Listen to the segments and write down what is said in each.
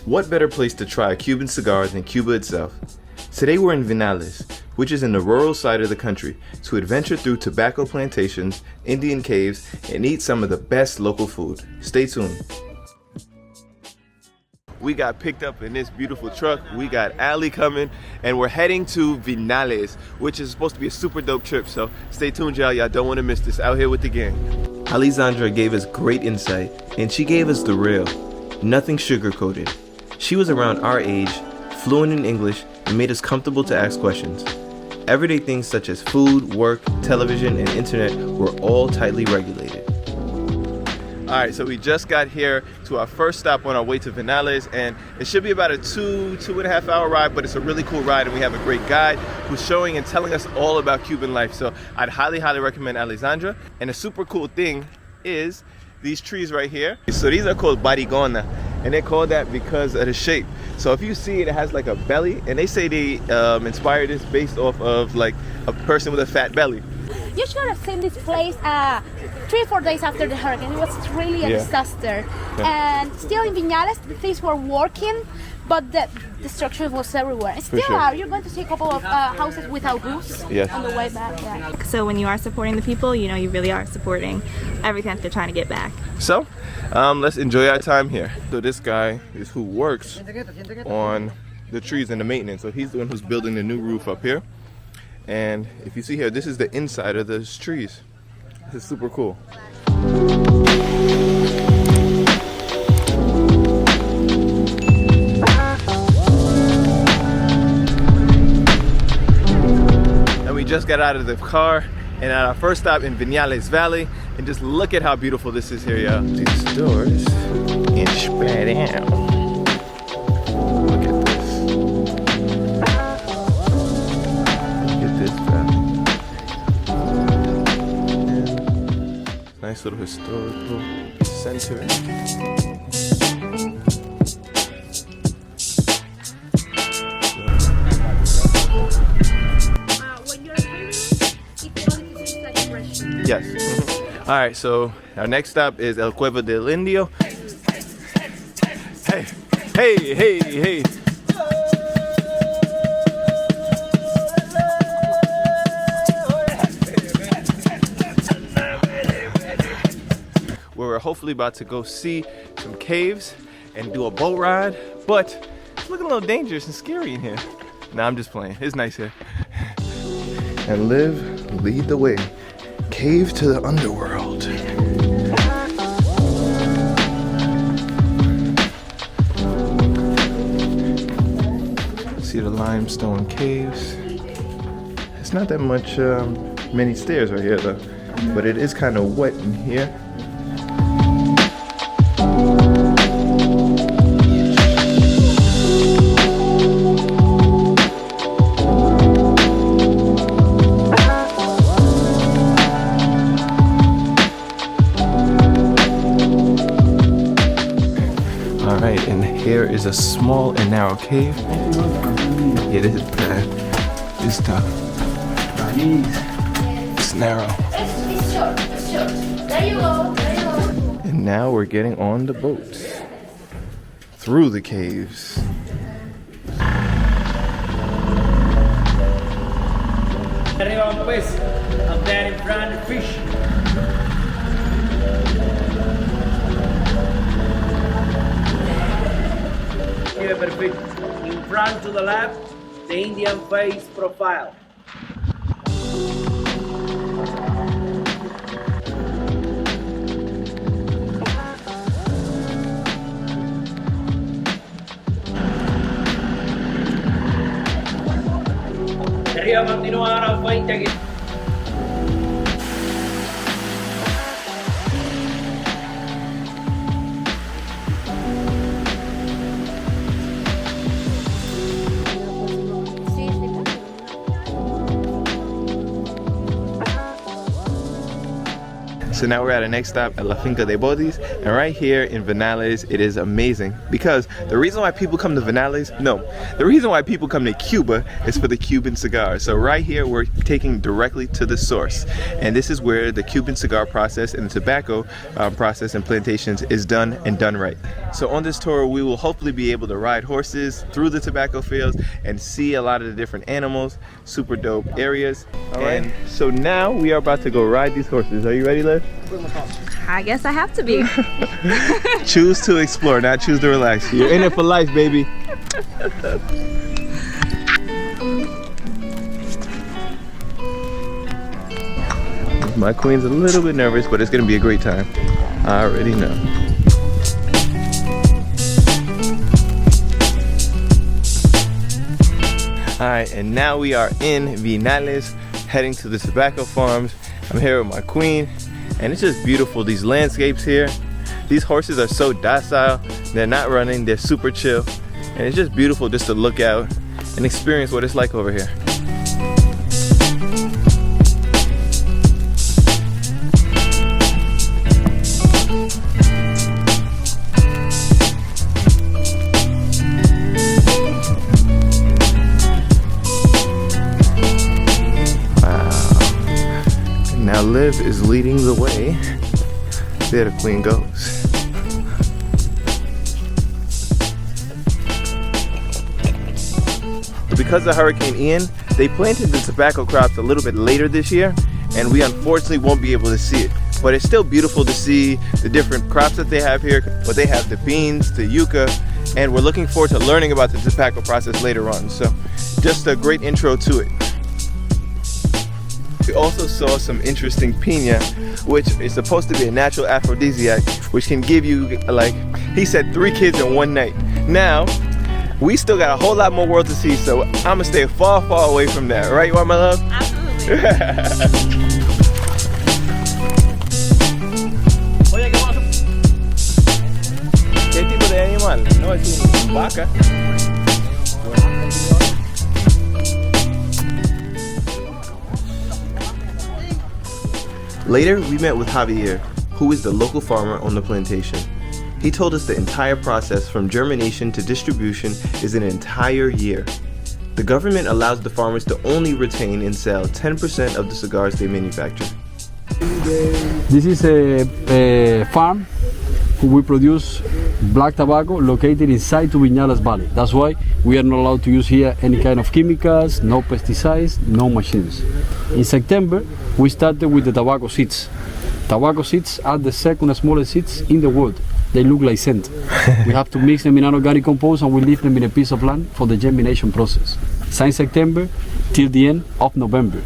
What better place to try a Cuban cigar than Cuba itself? Today we're in Vinales, which is in the rural side of the country, to adventure through tobacco plantations, Indian caves, and eat some of the best local food. Stay tuned. We got picked up in this beautiful truck. We got Ali coming, and we're heading to Vinales, which is supposed to be a super dope trip. So stay tuned, y'all. Y'all don't want to miss this. Out here with the gang. Alexandra gave us great insight, and she gave us the real, nothing sugar-coated. She was around our age, fluent in English, and made us comfortable to ask questions. Everyday things such as food, work, television, and internet were all tightly regulated. Alright, so we just got here to our first stop on our way to Vinales, and it should be about a two and a half hour ride, but it's a really cool ride, and we have a great guide who's showing and telling us all about Cuban life. So I'd highly recommend Alexandra. And a super cool thing is these trees right here. So these are called barigona, and they're called that because of the shape. So if you see it, it has like a belly, and they say they inspired this based off of like a person with a fat belly. You should have seen this place 3 or 4 days after the hurricane. It was really a disaster. Yeah. And still in Vinales, things were working, but the destruction was everywhere. It's still are. You're going to see a couple of houses without roofs on the way back. Yeah. So when you are supporting the people, you know you really are supporting everything that they're trying to get back. So let's enjoy our time here. So this guy is who works on the trees and the maintenance. So he's the one who's building the new roof up here. And if you see here, this is the inside of those trees. This is super cool. And we just got out of the car and at our first stop in Vinales Valley, and just look at how beautiful this is here, y'all. These doors and spread out. Look at this. Look at this, bro. Nice little historical center. Yes. All right, so our next stop is El Cueva del Indio. Hey, hey, hey, hey. We're hopefully about to go see some caves and do a boat ride, but it's looking a little dangerous and scary in here. Nah, I'm just playing. It's nice here. And live, lead the way. Cave to the underworld. See the limestone caves. It's not that much, many stairs right here though, but it is kind of wet in here. Alright, and here is a small and narrow cave. Yeah, this is bad. It's tough. It's narrow. It's short. It's short. There you go. There you go. And now we're getting on the boat. Through the caves. Arriba un pez. Up there in front, the fish. Here, perfect. In front to the left, the Indian face profile. Arriba, continúa ahora, 20 aquí. So now we're at our next stop at La Finca de Bodis, and right here in Vinales, it is amazing because the reason why people come to Vinales, the reason why people come to Cuba is for the Cuban cigar. So right here, we're taking directly to the source, and this is where the Cuban cigar process and the tobacco process and plantations is done and done right. So on this tour, we will hopefully be able to ride horses through the tobacco fields and see a lot of the different animals, super dope areas. All right. And so now we are about to go ride these horses. Are you ready, Liv? I guess I have to be. Choose to explore, not choose to relax. You're in it for life, baby. My queen's a little bit nervous, but it's gonna be a great time. I already know. Alright, and now we are in Vinales, heading to the tobacco farms. I'm here with my queen, and it's just beautiful, these landscapes here. These horses are so docile, they're not running, they're super chill, and it's just beautiful just to look out and experience what it's like over here. Now Liv is leading the way. There the queen goes. Because of Hurricane Ian, they planted the tobacco crops a little bit later this year, and we unfortunately won't be able to see it. But it's still beautiful to see the different crops that they have here. But they have the beans, the yucca, and we're looking forward to learning about the tobacco process later on. So just a great intro to it. We also saw some interesting piña, which is supposed to be a natural aphrodisiac, which can give you, like, he said 3 kids in one night. Now, we still got a whole lot more world to see, so I'm gonna stay far, far away from that. Right, you are, my love? Absolutely. ¿Qué tipo de animal? No, es una vaca. Later, we met with Javier, who is the local farmer on the plantation. He told us the entire process from germination to distribution is an entire year. The government allows the farmers to only retain and sell 10% of the cigars they manufacture. This is a farm where we produce black tobacco located inside to Vinales Valley. That's why we are not allowed to use here any kind of chemicals, no pesticides, no machines. In September, we started with the tobacco seeds. Tobacco seeds are the second smallest seeds in the world. They look like scent. We have to mix them in an organic compost and we leave them in a piece of land for the germination process. Since September till the end of November.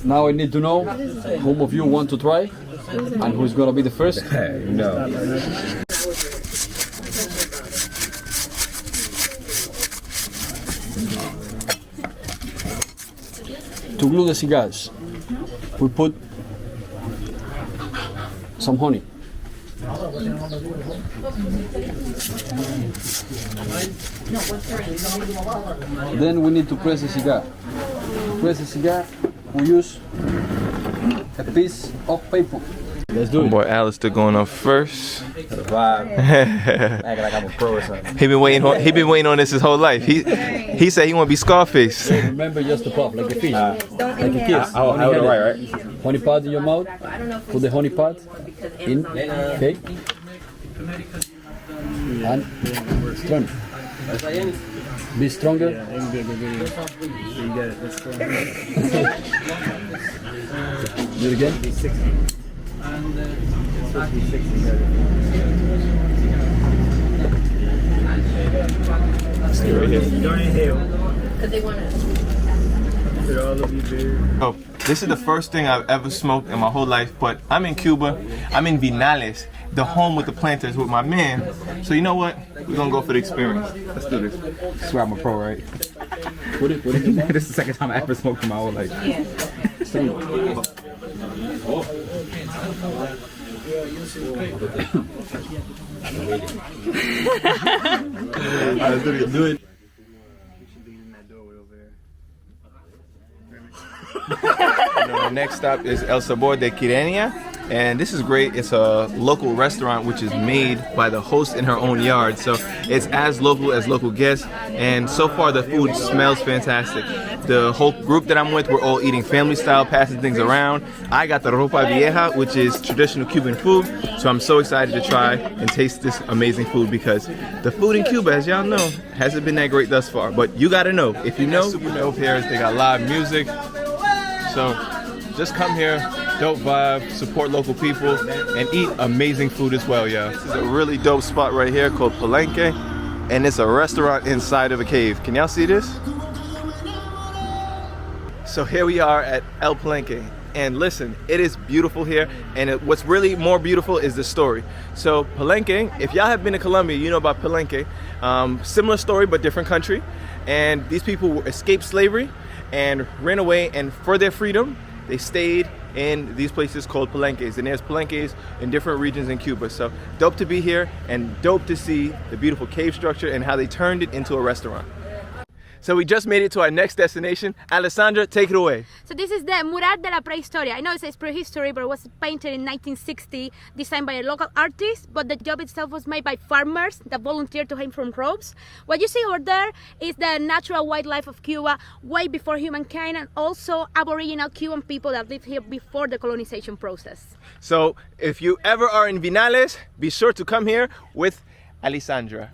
Now I need to know whom of you want to try and who's gonna be the first. No. To glue the cigars, we put some honey. Then we need to press the cigar. To press the cigar, we use a piece of paper. Let's do it. Boy, Alistair going off first. Acting like I'm a pro or something. He been waiting on this his whole life. He said he want to be Scarface. Remember just to pop like a fish, like a kiss. I would right? Honey pot in your mouth. Put the honey pot in. Okay. And strong. Be stronger. Do it again. Stay right here. Don't inhale. Oh, this is the first thing I've ever smoked in my whole life, but I'm in Cuba. I'm in Vinales, the home with the planters with my man. So you know what? We're gonna go for the experience. Let's do this. I swear I'm a pro, right? Put it. This is the second time I ever smoked in my whole life. Yeah. Do it. The next stop is El Sabor de Quirenia. And this is great. It's a local restaurant which is made by the host in her own yard. So it's as local guests. And so far the food smells fantastic. The whole group that I'm with, we're all eating family style, passing things around. I got the ropa vieja, which is traditional Cuban food. So I'm so excited to try and taste this amazing food because the food in Cuba, as y'all know, hasn't been that great thus far. But you gotta know, if you know, super dope here. They got live music. So just come here, dope vibe, support local people, and eat amazing food as well, yeah. This is a really dope spot right here called Palenque, and it's a restaurant inside of a cave. Can y'all see this? So here we are at El Palenque, and listen, it is beautiful here, and what's really more beautiful is the story. So Palenque, if y'all have been to Colombia, you know about Palenque. Similar story, but different country. And these people escaped slavery and ran away, and for their freedom, they stayed in these places called palenques, and there's palenques in different regions in Cuba. So dope to be here, and dope to see the beautiful cave structure and how they turned it into a restaurant. So we just made it to our next destination. Alessandra, take it away. So this is the mural de la prehistoria. I know it says prehistory, but it was painted in 1960, designed by a local artist, but the job itself was made by farmers that volunteered to hang from ropes. What you see over there is the natural wildlife of Cuba way before humankind, and also Aboriginal Cuban people that lived here before the colonization process. So if you ever are in Vinales, be sure to come here with Alessandra.